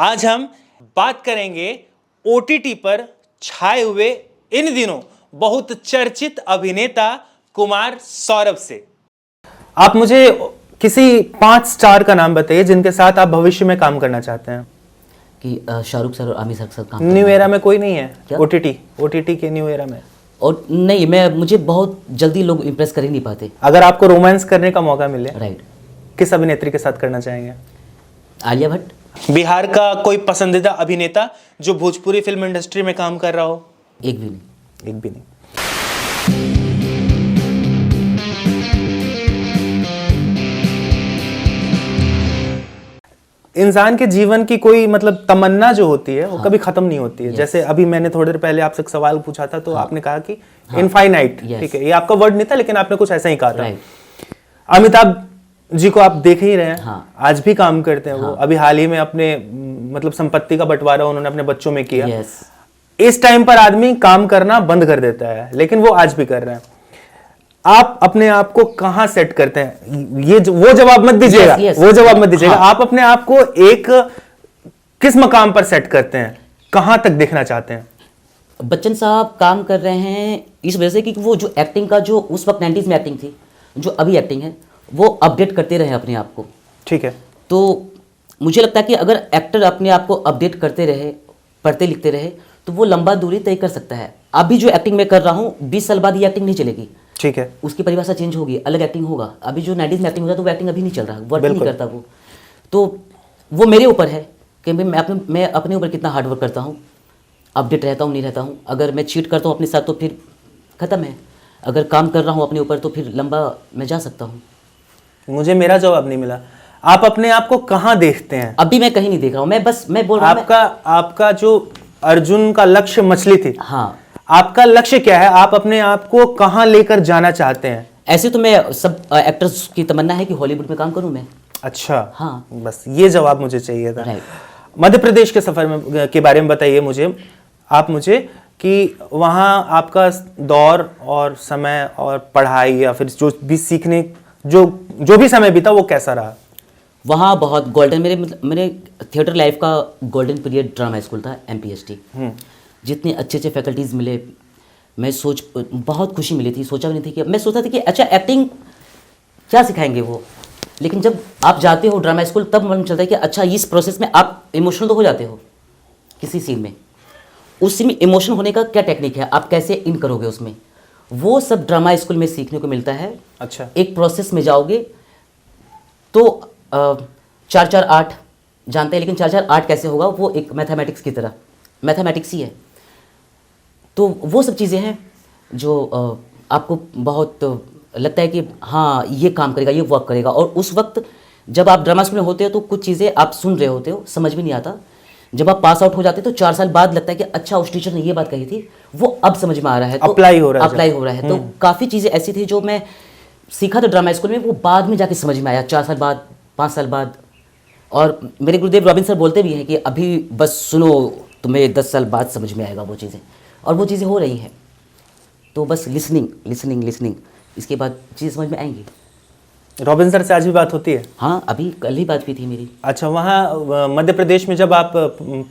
आज हम बात करेंगे ओटीटी पर छाए हुए इन दिनों बहुत चर्चित अभिनेता कुमार सौरभ से। आप मुझे किसी 5 स्टार का नाम बताइए जिनके साथ आप भविष्य में काम करना चाहते हैं। कि शाहरुख सर और आमिर सर के साथ काम न्यू एरा में कोई नहीं है? ओटीटी के न्यू एरा में और नहीं, मुझे बहुत जल्दी लोग इम्प्रेस कर ही नहीं पाते। अगर आपको रोमांस करने का मौका मिले, राइट, किस अभिनेत्री के साथ करना चाहेंगे? आलिया भट्ट। बिहार का कोई पसंदीदा अभिनेता जो भोजपुरी फिल्म इंडस्ट्री में काम कर रहा हो? एक भी नहीं। एक भी नहीं। इंसान के जीवन की कोई मतलब तमन्ना जो होती है वो कभी खत्म नहीं होती है। जैसे अभी मैंने थोड़ी देर पहले आपसे एक सवाल पूछा था तो आपने कहा कि इनफाइनाइट, ठीक है, ये आपका वर्ड नहीं था लेकिन आपने कुछ ऐसा ही कहा था। अमिताभ जी को आप देख ही रहे हैं, आज भी काम करते हैं वो। अभी हाल ही में अपने मतलब संपत्ति का बंटवारा उन्होंने अपने बच्चों में किया। इस टाइम पर आदमी काम करना बंद कर देता है लेकिन वो आज भी कर रहे हैं। आप अपने आप को कहां सेट करते हैं? वो जवाब मत दीजिएगा, वो जवाब मत दीजिएगा। आप अपने आप को एक किस मकाम पर सेट करते हैं? कहां तक देखना चाहते हैं? बच्चन साहब काम कर रहे हैं इस वजह से कि वो जो एक्टिंग का जो उस वक्त 90s में एक्टिंग थी, जो अभी एक्टिंग है, वो अपडेट करते रहे अपने आप को। ठीक है। तो मुझे लगता है कि अगर एक्टर अपने आप को अपडेट करते रहे, पढ़ते लिखते रहे, तो वो लंबा दूरी तय कर सकता है। अभी जो एक्टिंग मैं कर रहा हूँ 20 साल बाद ये एक्टिंग नहीं चलेगी। ठीक है, उसकी परिभाषा चेंज होगी, अलग एक्टिंग होगा। अभी जो 90s में एक्टिंग होता है तो वो एक्टिंग अभी नहीं चल रहा, वर्क नहीं करता वो। तो वो मेरे ऊपर है कि मैं अपने ऊपर कितना हार्डवर्क करता हूँ, अपडेट रहता हूँ नहीं रहता हूँ। अगर मैं चीट करता हूँ अपने साथ तो फिर ख़त्म है। अगर काम कर रहा हूँ अपने ऊपर तो फिर लंबा मैं जा सकता हूँ। मुझे मेरा जवाब नहीं मिला। आप अपने आप को कहाँ देखते हैं? अभी मैं कहीं नहीं देख रहा हूँ, मैं बोल रहा हूँ। आपका जो अर्जुन का लक्ष्य मछली थी, हाँ, आपका लक्ष्य क्या है? आप अपने आप को कहां लेकर जाना चाहते हैं? ऐसे तो मैं सब एक्टर्स की तमन्ना है कि हॉलीवुड में काम करूं मैं। अच्छा, हाँ, बस ये जवाब मुझे चाहिए था। मध्य प्रदेश के सफर में के बारे में बताइए मुझे, आप मुझे, कि वहां आपका दौर और समय और पढ़ाई या फिर जो भी सीखने जो भी समय बीता वो कैसा रहा? वहाँ बहुत गोल्डन, मेरे थिएटर लाइफ का गोल्डन पीरियड ड्रामा स्कूल था, MPST। जितने अच्छे अच्छे फैकल्टीज़ मिले, मैं बहुत खुशी मिली थी। सोचा भी नहीं थी कि मैं सोचता था कि अच्छा एक्टिंग क्या सिखाएंगे वो, लेकिन जब आप जाते हो ड्रामा स्कूल तब मालूम चलता है कि अच्छा इस प्रोसेस में आप इमोशनल तो हो जाते हो किसी सीन में। उस सीन में इमोशन होने का क्या टेक्निक है, आप कैसे इन करोगे उसमें, वो सब ड्रामा स्कूल में सीखने को मिलता है। अच्छा, एक प्रोसेस में जाओगे तो 4-4-8 जानते हैं, लेकिन 4-4-8 कैसे होगा, वो एक मैथमेटिक्स की तरह, मैथमेटिक्स ही है। तो वो सब चीज़ें हैं जो आपको बहुत लगता है कि हाँ ये काम करेगा, ये वर्क करेगा। और उस वक्त जब आप ड्रामा स्कूल में होते हो तो कुछ चीज़ें आप सुन रहे होते हो, समझ भी नहीं आता। जब आप पास आउट हो जाते हो तो 4 साल बाद लगता है कि अच्छा उस टीचर ने ये बात कही थी, वो अब समझ में आ रहा है, तो अप्लाई हो रहा है। तो काफ़ी चीज़ें ऐसी थी जो मैं सीखा था ड्रामा स्कूल में, वो बाद में जाके समझ में आया 4 साल बाद, 5 साल बाद। और मेरे गुरुदेव रॉबिन सर बोलते भी हैं कि अभी बस सुनो, तुम्हें 10 साल बाद समझ में आएगा वो चीज़ें, और वो चीज़ें हो रही हैं। तो बस लिसनिंग, इसके बाद चीज़ समझ में आएंगी। रॉबिन सर से आज भी बात होती है? हाँ, अभी कल ही बात हुई थी मेरी। अच्छा, वहाँ मध्य प्रदेश में जब आप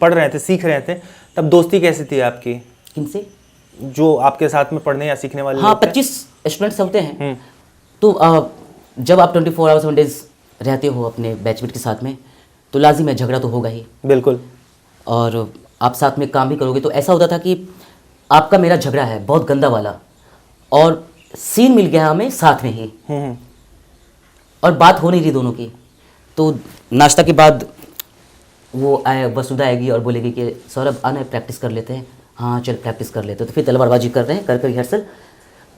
पढ़ रहे थे, सीख रहे थे, तब दोस्ती कैसी थी आपकी? किनसे? जो आपके साथ में पढ़ने या सीखने वाले? हाँ, 25 स्टूडेंट्स होते हैं। तो जब आप 24 आवर्स 7 डेज रहते हो अपने बैचमेट के साथ में, तो लाजिम है झगड़ा तो होगा ही। बिल्कुल। और आप साथ में काम भी करोगे तो ऐसा होता था कि आपका मेरा झगड़ा है बहुत गंदा वाला, और सीन मिल गया हमें साथ में ही, और बात हो नहीं रही दोनों की। तो नाश्ता के बाद वो वसुधा आएगी और बोलेगी कि सौरभ आना प्रैक्टिस कर लेते हैं। हाँ चल प्रैक्टिस कर लेते हैं। तो फिर तलवारबाजी कर रहे हैं, कर रिहर्सल,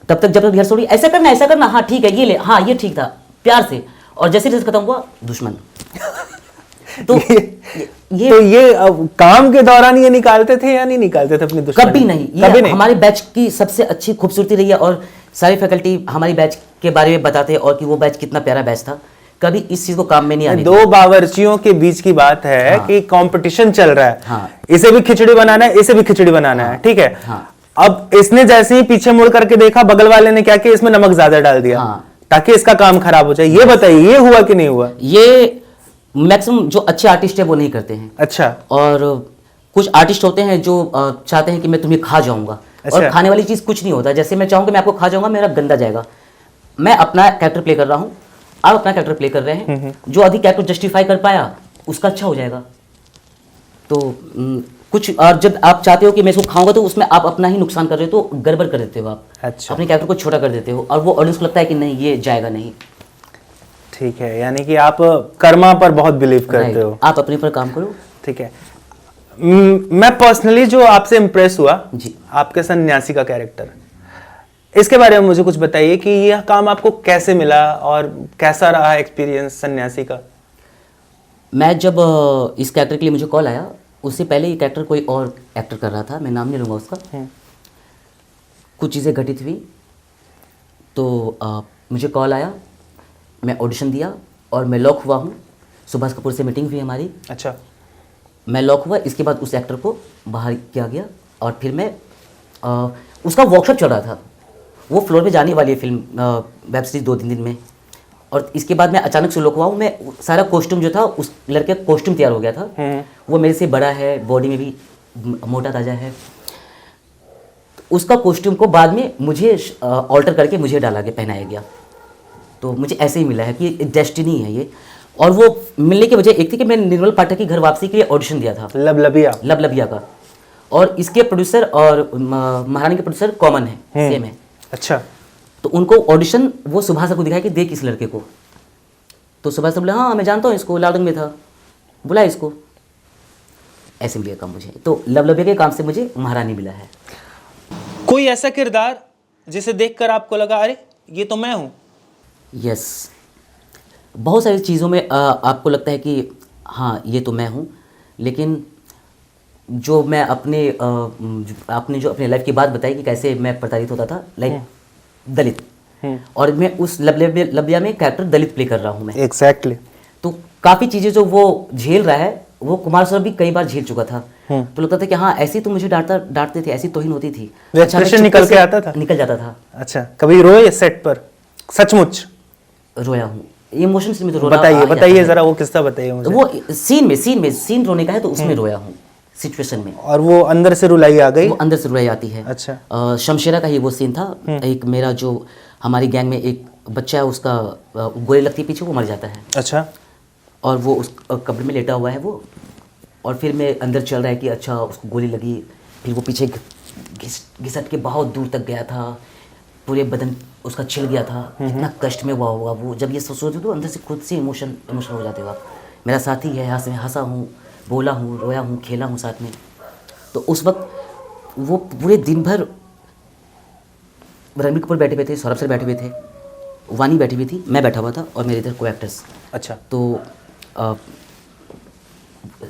तब तक जब तक रिहर्सल हुई, ऐसा करना, हाँ ठीक है, ये ले, हाँ ये ठीक था, प्यार से। और जैसे रिहर्सल खत्म हुआ, दुश्मन। तो ये काम के दौरान ये निकालते थे या नहीं निकालते थे अपनी दुश्मनी? कभी नहीं। ये हमारे बैच की सबसे अच्छी खूबसूरती रही है, और सारी फैकल्टी हमारी बैच के बारे में बताते हैं और कि वो बैच कितना प्यारा बैच था। कभी इस चीज को काम में नहीं आने दो बावर्चियों के बीच की बात है। हाँ। कि कंपटीशन चल रहा है। हाँ। इसे भी खिचड़ी बनाना है, इसे भी खिचड़ी बनाना है, ठीक है। हाँ। अब इसने जैसे ही पीछे मुड़ करके देखा, बगल वाले ने क्या किया, इसमें नमक ज्यादा डाल दिया। हाँ। ताकि इसका काम खराब हो जाए। ये बताइए, ये हुआ कि नहीं हुआ? ये मैक्सिमम जो अच्छे आर्टिस्ट है वो नहीं करते हैं। अच्छा। और कुछ आर्टिस्ट होते हैं जो चाहते हैं कि मैं तुम्हें खा जाऊंगा। अच्छा। और खाने वाली चीज कुछ नहीं होता। जैसे मैं चाहूंगा मैं आपको खा जाऊंगा, मेरा गंदा जाएगा। मैं अपना कैरेक्टर प्ले कर रहा हूँ, आप अपना कैरेक्टर प्ले कर रहे हैं, जो अधिक कैरेक्टर जस्टिफाई कर पाया उसका अच्छा हो जाएगा। तो कुछ और जब आप चाहते हो कि मैं इसको खाऊंगा तो उसमें आप अपना ही नुकसान कर रहे हो, तो गड़बड़ कर देते हो आप। अच्छा। अपने कैरेक्टर को छोटा कर देते हो और वो ऑडियंस को लगता है कि नहीं ये जाएगा नहीं। ठीक है, यानी कि आप कर्मा पर बहुत बिलीव करते हो। आप अपने पर काम करो। ठीक है। मैं पर्सनली जो आपसे इम्प्रेस हुआ जी, आपके सन्यासी का कैरेक्टर, इसके बारे में मुझे कुछ बताइए कि यह काम आपको कैसे मिला और कैसा रहा एक्सपीरियंस सन्यासी का। मैं जब इस कैरेक्टर के लिए मुझे कॉल आया, उससे पहले ये कैरेक्टर कोई और एक्टर कर रहा था, मैं नाम नहीं लूँगा उसका। कुछ चीज़ें घटित हुई तो मुझे कॉल आया, मैं ऑडिशन दिया और मैं लॉक हुआ हूँ। सुभाष कपूर से मीटिंग हुई हमारी। अच्छा। मैं लॉक हुआ, इसके बाद उस एक्टर को बाहर किया गया और फिर मैं उसका वर्कशॉप चल रहा था। वो फ्लोर पे जाने वाली है फिल्म वेब सीरीज 2-3 दिन में। और इसके बाद मैं अचानक से लॉक हुआ हूँ। मैं सारा कॉस्ट्यूम जो था, उस लड़के का कॉस्ट्यूम तैयार हो गया था। वो मेरे से बड़ा है, बॉडी में भी मोटा ताजा है। उसका कॉस्ट्यूम को बाद में मुझे ऑल्टर करके मुझे डाला गया, पहनाया गया। तो मुझे ऐसे ही मिला है कि डेस्टिनी है ये। और वो मिलने की वजह एक थी कि मैंने निर्मल पाठक की घर वापसी के लिए ऑडिशन दिया था, लबलबिया का। और इसके प्रोड्यूसर और महारानी के प्रोड्यूसर कॉमन है, सेम है। अच्छा। तो उनको ऑडिशन वो सुभाष को दिखाया कि देख इस लड़के को। तो सुभाष बोले हाँ मैं जानता हूँ इसको, लालगंज में था, बुला इसको। ऐसे मिलेगा काम मुझे। तो लबलबिया के काम से मुझे महारानी मिला है। कोई ऐसा किरदार जिसे देखकर आपको लगा अरे ये तो मैं हूँ? यस, बहुत सारी चीज़ों में आपको लगता है कि हाँ ये तो मैं हूँ। लेकिन जो मैं आपने जो अपने लाइफ की बात बताई कि कैसे मैं प्रताड़ित होता था, लाइक दलित, और मैं उस लबलिया में कैरेक्टर दलित प्ले कर रहा हूँ मैं। एग्जैक्टली। तो काफ़ी चीज़ें जो वो झेल रहा है वो कुमार सर भी कई बार झेल चुका था। तो लगता था कि हाँ ऐसी तो मुझे डांटते थे, ऐसी तोहिन होती थी। अच्छा, निकल के आता था, निकल जाता था। अच्छा, कभी रोए सेट पर? सचमुच रोया हूँ, इमोशन से। तो बताइए जरा वो किस्सा बताइए मुझे। वो सीन रोने का है तो उसमें रोया हूँ, सिचुएशन में। और वो अंदर से रुलाई आ गई? वो अंदर से रुलाई आती है। अच्छा। शमशेरा का ही वो सीन था। एक मेरा जो हमारी गैंग में एक बच्चा है, उसका गोली लगती है पीछे, वो मर जाता है। अच्छा। और वो उस कब्र में लेटा हुआ है वो, और फिर मैं अंदर चल रहा है कि अच्छा उसको गोली लगी, फिर वो पीछे घिसट के बहुत दूर तक गया था, पूरे बदन उसका छिल गया था। इतना कष्ट में हुआ होगा वो। जब ये सोचो तो अंदर से खुद से इमोशन हो जाते हो आप। मेरा साथी है, यहाँ से हंसा हूँ, बोला हूँ, रोया हूँ, खेला हूँ साथ में। तो उस वक्त वो पूरे दिन भर रणबीर कपूर बैठे हुए थे, सौरभ सर बैठे हुए थे, वानी बैठी हुई थी, मैं बैठा हुआ था और मेरे इधर को एक्टर्स। अच्छा। तो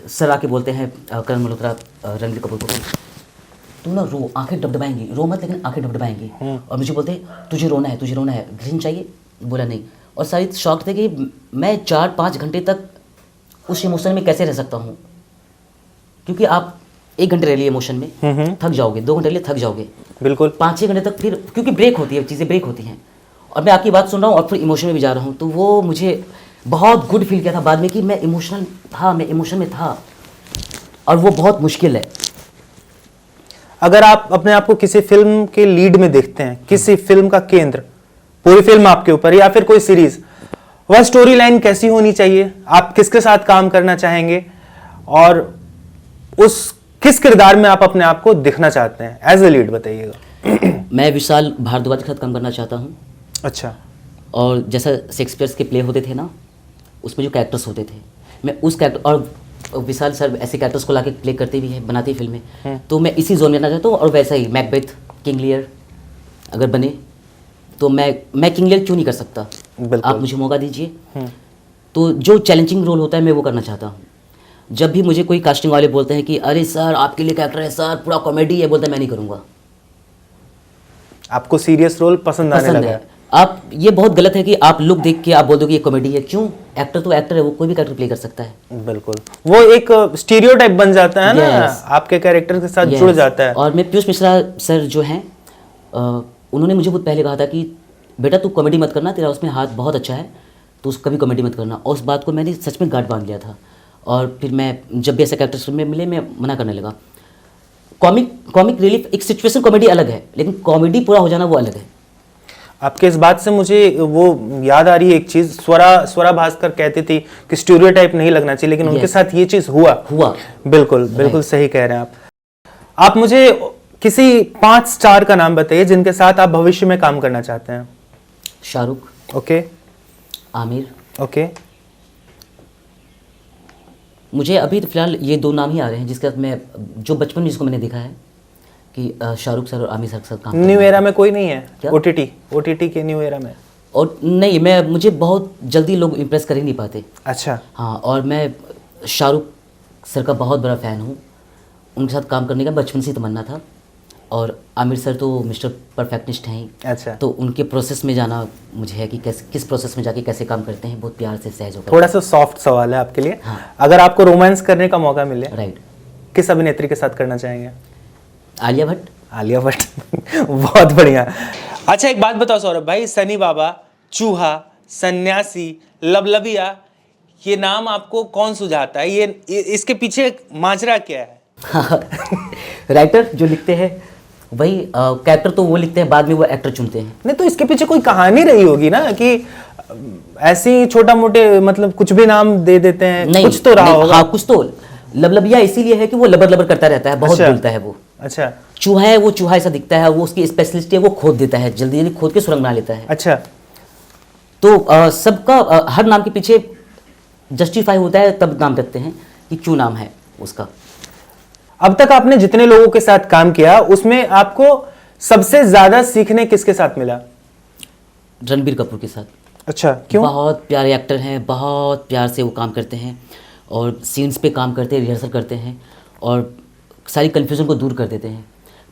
सर आके बोलते हैं करण मल्होत्रा रणबीर कपूर को, तुम ना रो, आंखें डबडबाएंगी, रो मत लेकिन आंखें डबडबाएंगी। और मुझे बोलते तुझे रोना है, ग्रीन चाहिए? बोला नहीं। और सारी शॉक थे कि मैं 4-5 घंटे तक उस इमोशन में कैसे रह सकता हूँ। क्योंकि आप 1 घंटे रह लिए इमोशन में, थक जाओगे, 2 घंटे लिए थक जाओगे, बिल्कुल 5-6 घंटे तक। फिर क्योंकि ब्रेक होती है, चीज़ें ब्रेक होती हैं, और मैं आपकी बात सुन रहा हूँ और फिर इमोशन में भी जा रहा हूँ। तो वो मुझे बहुत गुड फील किया था बाद में कि मैं इमोशनल था, मैं इमोशन में था, और वो बहुत मुश्किल है। अगर आप अपने आप को किसी फिल्म के लीड में देखते हैं, किसी फिल्म का केंद्र, पूरी फिल्म आपके ऊपर या फिर कोई सीरीज, वह स्टोरी लाइन कैसी होनी चाहिए? आप किसके साथ काम करना चाहेंगे और उस किस किरदार में आप अपने आप को दिखना चाहते हैं एज ए लीड? बताइएगा। मैं विशाल भारद्वाज के साथ काम करना चाहता हूँ। अच्छा। और जैसा शेक्सपियर के प्ले होते थे ना, उसमें जो कैरेक्टर्स होते थे, मैं उस कैरेक्टर, और विशाल सर ऐसे कैरेक्टर्स को लाके प्ले करते भी हैं, बनाते फिल्में। तो मैं इसी जोन में रहना चाहता हूँ। और वैसा ही मैकबेथ, किंग लियर अगर बने तो मैं किंग लियर क्यों नहीं कर सकता? आप मुझे मौका दीजिए। तो जो चैलेंजिंग रोल होता है मैं वो करना चाहता हूँ। जब भी मुझे कोई कास्टिंग वाले बोलते हैं कि अरे सर आपके लिए कैरेक्टर है सर, पूरा कॉमेडी है, बोलता मैं नहीं करूँगा। आपको सीरियस रोल पसंद आने लगा? आप, ये बहुत गलत है कि आप लुक देख के आप बोल दो कि ये कॉमेडी है। क्यों? एक्टर तो एक्टर है, वो कोई भी कैरेक्टर प्ले कर सकता है। बिल्कुल, वो एक स्टीरियोटाइप बन जाता है ना, आपके कैरेक्टर के साथ जुड़ जाता है। और मैं पीयूष मिश्रा सर जो हैं, उन्होंने मुझे बहुत पहले कहा था कि बेटा तू कॉमेडी मत करना, तेरा उसमें हाथ बहुत अच्छा है, तो उसको कभी कॉमेडी मत करना। और उस बात को मैंने सच में गांठ बांध लिया था, और फिर मैं जब भी ऐसे कैरेक्टर्स में मिले मैं मना करने लगा। कॉमिक रिलीफ, एक सिचुएशन कॉमेडी अलग है, लेकिन कॉमेडी पूरा हो जाना वो अलग है। आपके इस बात से मुझे वो याद आ रही है एक चीज, स्वरा भास्कर कहती थी कि स्टीरियोटाइप नहीं लगना चाहिए, लेकिन उनके साथ ये चीज हुआ। बिल्कुल सही कह रहे हैं आप मुझे किसी 5 स्टार का नाम बताइए जिनके साथ आप भविष्य में काम करना चाहते हैं। Shahrukh, okay, Aamir, okay. मुझे अभी तो फिलहाल ये 2 नाम ही आ रहे हैं जिसके साथ मैं, जो बचपन में जिसको मैंने देखा है कि शाहरुख सर और आमिर सर के साथ काम। न्यू एरा में कोई नहीं है? ओटीटी के न्यू एरा में? और नहीं, मुझे बहुत जल्दी लोग इम्प्रेस कर ही नहीं पाते। अच्छा। हाँ, और मैं शाहरुख सर का बहुत बड़ा फ़ैन हूँ, उनके साथ काम करने का बचपन से तमन्ना था। और आमिर सर तो मिस्टर परफेक्टनिस्ट हैं ही। अच्छा। तो उनके प्रोसेस में जाना मुझे है कि कैसे, किस प्रोसेस में जाके कैसे काम करते हैं, बहुत प्यार से, सहज होकर। थोड़ा सा सॉफ्ट सवाल है आपके लिए। हाँ। अगर आपको रोमांस करने का मौका मिले, राइट, किस अभिनेत्री के साथ करना चाहेंगे? आलिया भट्ट। आलिया भट्ट बहुत बढ़िया। अच्छा, एक बात बताओ सौरभ भाई, सनी बाबा, चूहा, सन्यासी, लबलबिया, ये नाम आपको कौन सुझाता है? ये इसके पीछे माजरा क्या है? राइटर जो लिखते हैं वही, कैरेक्टर तो वो लिखते हैं, बाद में वो एक्टर चुनते हैं। नहीं तो इसके पीछे कोई कहानी रही होगी ना, कि ऐसे ही छोटा मोटे मतलब कुछ भी नाम दे देते हैं? नहीं, कुछ तो रहा होगा। हाँ, कुछ तो। लबलबिया इसीलिए है कि वो लबर लबर करता रहता है, बहुत बोलता है वो। अच्छा। चूहा है, वो चूहा ऐसा दिखता है, वो उसकी स्पेशलिस्ट है, वो खोद देता है, जल्दी जल्दी खोद के सुरंग बना लेता है। अच्छा। तो सबका हर नाम के पीछे जस्टिफाई होता है, तब नाम रखते हैं कि क्यों नाम है उसका। अब तक आपने जितने लोगों के साथ काम किया, उसमें आपको सबसे ज्यादा सीखने किसके साथ मिला? रणबीर कपूर के साथ। अच्छा, क्यों? बहुत प्यारे एक्टर हैं, बहुत प्यार से वो काम करते हैं, और सीन्स पे काम करते हैं, रिहर्सल करते हैं, और सारी कन्फ्यूजन को दूर कर देते हैं।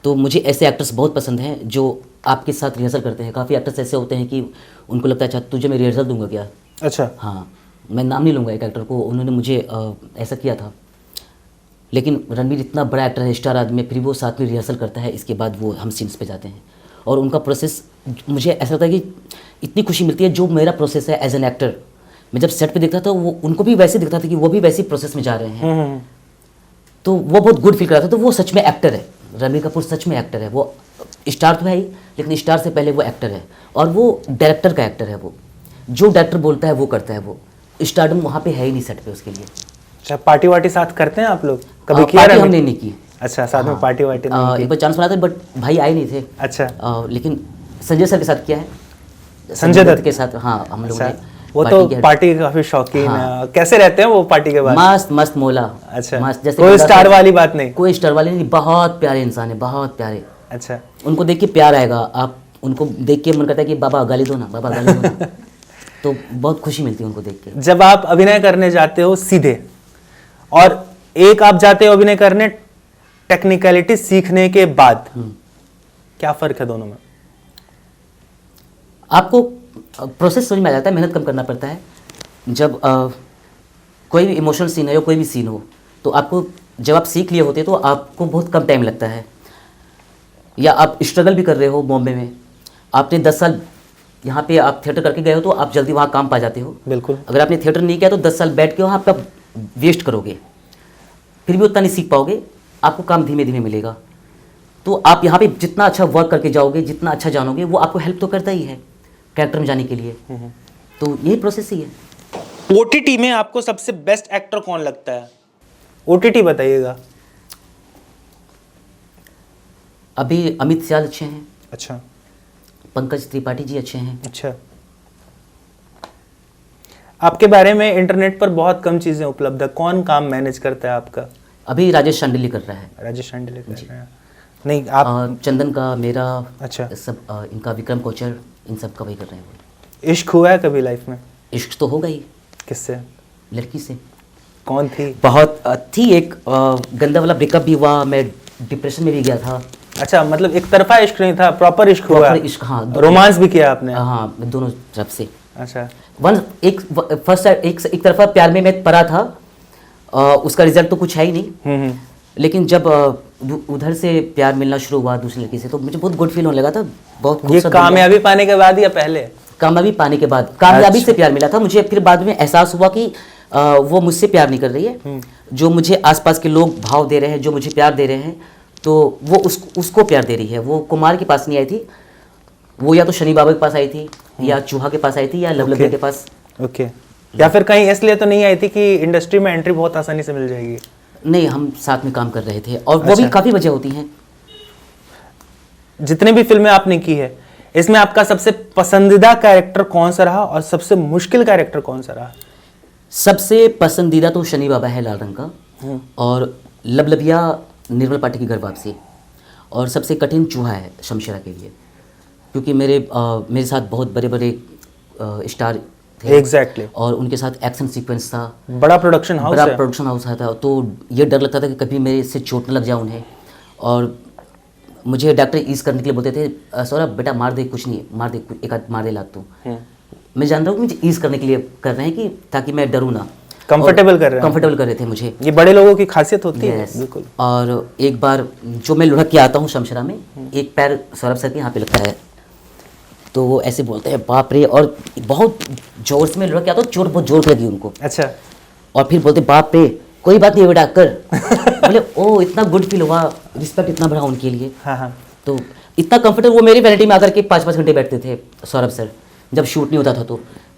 तो मुझे ऐसे एक्टर्स बहुत पसंद हैं जो आपके साथ रिहर्सल करते हैं। काफ़ी एक्टर्स ऐसे होते हैं कि उनको लगता है अच्छा तुझे मैं रिहर्सल दूंगा क्या? अच्छा। हाँ, मैं नाम नहीं लूँगा एक एक्टर को, उन्होंने मुझे ऐसा किया था। लेकिन रणबीर इतना बड़ा एक्टर है, स्टार आदमी है, फिर वो साथ में रिहर्सल करता है, इसके बाद वो हम सीन्स पे जाते हैं। और उनका प्रोसेस, मुझे ऐसा लगता है कि इतनी खुशी मिलती है, जो मेरा प्रोसेस है एज एन एक्टर, मैं जब सेट पे देखता था वो उनको भी वैसे दिखता था कि वो भी वैसी प्रोसेस में जा रहे हैं। तो वो बहुत गुड फील कर रहा था। तो वो सच में एक्टर है, रणबीर कपूर सच में एक्टर है। वो स्टार तो है ही, लेकिन स्टार से पहले वो एक्टर है, और वो डायरेक्टर का एक्टर है। वो जो डायरेक्टर बोलता है वो करता है। वो स्टारडम वहाँ पे है ही नहीं सेट पे उसके लिए। अच्छा, पार्टी वार्टी साथ करते हैं आप लोग? कभी किया? पार्टी हमने नहीं की। अच्छा, साथ में पार्टी वार्टी नहीं की? एक बार चांस बना था, बट भाई आए नहीं थे। अच्छा। लेकिन संजय सर के साथ किया है, संजय दत्त के साथ। हाँ, हम लोग ने वो तो पार्टी काफी शौकीन है। कैसे रहते हैं वो पार्टी के बाद? मस्त मस्त मोला। अच्छा, मस्त, जैसे कोई स्टार वाली बात नहीं? कोई स्टार वाली नहीं, बहुत प्यारे इंसान है, बहुत प्यारे। अच्छा। उनको देख के प्यार आएगा, आप उनको देख के मन करता है कि बाबा गाली दो ना, बाबा गाली दो ना। तो बहुत खुशी मिलती है उनको देख के। जब आप अभिनय करने जाते हो सीधे, और एक आप जाते हो अभिनय करने टेक्निकलिटी सीखने के बाद, क्या फर्क है दोनों में? आपको प्रोसेस समझ में आ जाता है, मेहनत कम करना पड़ता है। जब कोई भी इमोशनल सीन है या कोई भी सीन हो, तो आपको जब आप सीख लिए होते तो आपको बहुत कम टाइम लगता है। या आप स्ट्रगल भी कर रहे हो बॉम्बे में, आपने 10 साल यहाँ पे आप थिएटर करके गए हो, तो आप जल्दी वहाँ काम पा जाते हो। बिल्कुल। अगर आपने थिएटर नहीं किया तो 10 साल बैठ के वहाँ आपका वेस्ट करोगे, फिर भी उतना नहीं सीख पाओगे, आपको काम धीमे धीमे मिलेगा। तो आप यहाँ पे जितना अच्छा वर्क करके जाओगे, जितना अच्छा जानोगे, वो आपको हेल्प तो करता ही है कैरेक्टर में जाने के लिए। तो यही प्रोसेस ही है। ओटीटी में आपको सबसे बेस्ट एक्टर कौन लगता है? ओटीटी बताइएगा। अभी अमित सियाल अच्छे हैं। अच्छा। पंकज त्रिपाठी जी अच्छे हैं। अच्छा। आपके बारे में इंटरनेट पर बहुत कम चीजें उपलब्ध है, कौन काम मैनेज करता है आपका? अभी राजेश शांडिल्य कर रहा है। राजेश शांडिल्य कर रहे हैं? नहीं, आप? चंदन का, मेरा। अच्छा। सब इनका, विक्रम कोचर, इन सब का वही कर रहे हैं वो। इश्क हुआ है कभी लाइफ में? इश्क तो होगा ही। किससे? लड़की से। कौन थी? बहुत थी, एक गंदा वाला ब्रेकअप भी हुआ, मैं डिप्रेशन में भी गया था। अच्छा, मतलब एक तरफा इश्क नहीं था, प्रॉपर इश्क हुआ? प्रॉपर इश्क, हाँ। रोमांस भी किया आपने? हाँ, दोनों तरफ से। अच्छा। फर्स्ट एक तरफा प्यार में मैं पड़ा था, उसका रिजल्ट तो कुछ है ही नहीं। लेकिन जब उधर से प्यार मिलना शुरू हुआ दूसरी लड़की से, तो मुझे बहुत गुड फील होने लगा था। बहुत ये कामयाबी पाने के बाद या पहले? कामयाबी पाने के बाद कामयाबी से प्यार मिला था मुझे। फिर बाद में एहसास हुआ कि वो मुझसे प्यार नहीं कर रही है, जो मुझे आसपास के लोग भाव दे रहे हैं, जो मुझे प्यार दे रहे हैं, तो वो उसको प्यार दे रही है। वो कुमार के पास नहीं आई थी, वो या तो शनि बाबा के पास आई थी, या चूहा के पास आई थी, या लवलभ्या के पास। ओके। या फिर कहीं इसलिए तो नहीं आई थी कि इंडस्ट्री में एंट्री बहुत आसानी से मिल जाएगी? नहीं, हम साथ में काम कर रहे थे, और वो भी काफी वजह होती हैं। जितने भी फिल्में आपने की है, इसमें आपका सबसे पसंदीदा कैरेक्टर कौन सा रहा और सबसे मुश्किल कैरेक्टर कौन सा रहा? सबसे पसंदीदा तो शनि बाबा है लाल रंग का, और लवलभ्या निर्मल पाठक की घर वापसी, और सबसे कठिन चूहा है शमशेरा के लिए, क्योंकि मेरे साथ बहुत बड़े बड़े स्टार थे। एग्जैक्टली। और उनके साथ एक्शन सीक्वेंस था, बड़ा प्रोडक्शन हाउस था, तो ये डर लगता था कि कभी मेरे से चोट न लग जाए उन्हें। और मुझे डॉक्टर ईज करने के लिए बोलते थे, सौरभ बेटा मार दे, कुछ नहीं, मार दे, एक आध मार दे लात तू। मैं जान रहा हूँ कि मुझे ईज करने के लिए कर रहे हैं, कि ताकि मैं डरूँ ना। कंफर्टेबल कर रहे थे मुझे। ये बड़े लोगों की खासियत होती है। बिल्कुल। और एक बार जो मैं लुढ़क के आता हूँ शमशेरा में, एक पैर सौरभ सर के यहाँ पे लगता है, तो वो ऐसे बोलते हैं बाप रे, और बहुत जोर से मैं लुढ़क के आता हूँ, चोट बहुत जोर लगी उनको। अच्छा। और फिर बोलते बाप रे, कोई बात नहीं बेटा कर। बोले ओ, इतना गुड फील हुआ, रिस्पेक्ट इतना बढ़ा उनके लिए। हाँ। तो इतना कंफर्टेबल, वो मेरी वैनिटी में आकर के 5-5 घंटे बैठते थे सौरभ सर, जब शूट नहीं होता था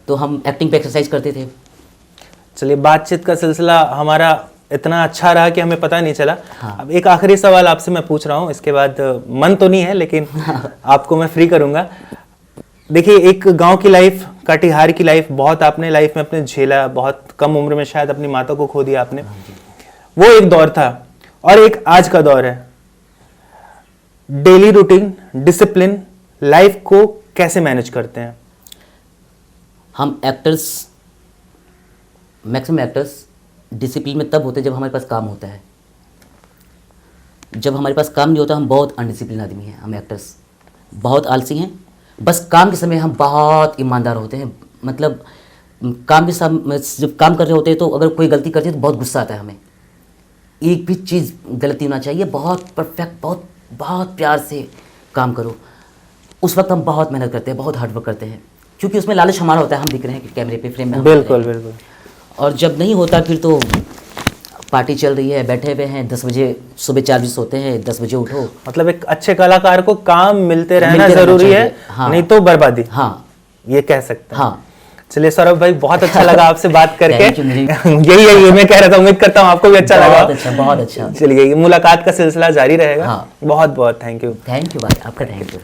तो हम एक्टिंग पे एक्सरसाइज करते थे। चलिए, बातचीत का सिलसिला हमारा इतना अच्छा रहा कि हमें पता नहीं चला। हाँ। अब एक आखिरी सवाल आपसे मैं पूछ रहा हूँ, इसके बाद मन तो नहीं है लेकिन आपको मैं फ्री करूंगा। देखिए, एक गांव की लाइफ, कटिहार की लाइफ, बहुत आपने लाइफ में अपने झेला, बहुत कम उम्र में शायद अपनी माता को खो दिया आपने। वो एक दौर था, और एक आज का दौर है। डेली रूटीन, डिसिप्लिन, लाइफ को कैसे मैनेज करते हैं? हम एक्टर्स, मैक्सिमम एक्टर्स डिसिप्लिन में तब होते हैं जब हमारे पास काम होता है। जब हमारे पास काम नहीं होता, हम बहुत अनडिसिप्लिन आदमी हैं। हम एक्टर्स बहुत आलसी हैं। बस काम के समय हम बहुत ईमानदार होते हैं। मतलब काम के समय जब काम कर रहे होते हैं तो अगर कोई गलती करती है तो बहुत गुस्सा आता है हमें। एक भी चीज़ गलती होना चाहिए, बहुत परफेक्ट, बहुत बहुत प्यार से काम करो। उस वक्त हम बहुत मेहनत करते हैं, बहुत हार्डवर्क करते हैं, क्योंकि उसमें लालच हमारा होता है, हम दिख रहे हैं कि कैमरे पे, फ्रेम में। बिल्कुल बिल्कुल। और जब नहीं होता फिर तो पार्टी चल रही है, बैठे हुए हैं, 10 बजे सुबह 4 बजे सोते हैं, 10 बजे उठो। मतलब एक अच्छे कलाकार को काम मिलते रहना जरूरी है। हाँ। नहीं तो बर्बादी। हाँ, ये कह सकते हैं। हाँ। चलिए सौरभ भाई, बहुत अच्छा लगा आपसे बात करके। यही मैं कह रहा था, उम्मीद करता हूँ आपको भी अच्छा लगा। बहुत अच्छा। चलिए, मुलाकात का सिलसिला जारी रहेगा। हाँ। बहुत बहुत थैंक यू। थैंक यू भाई, आपका थैंक यू।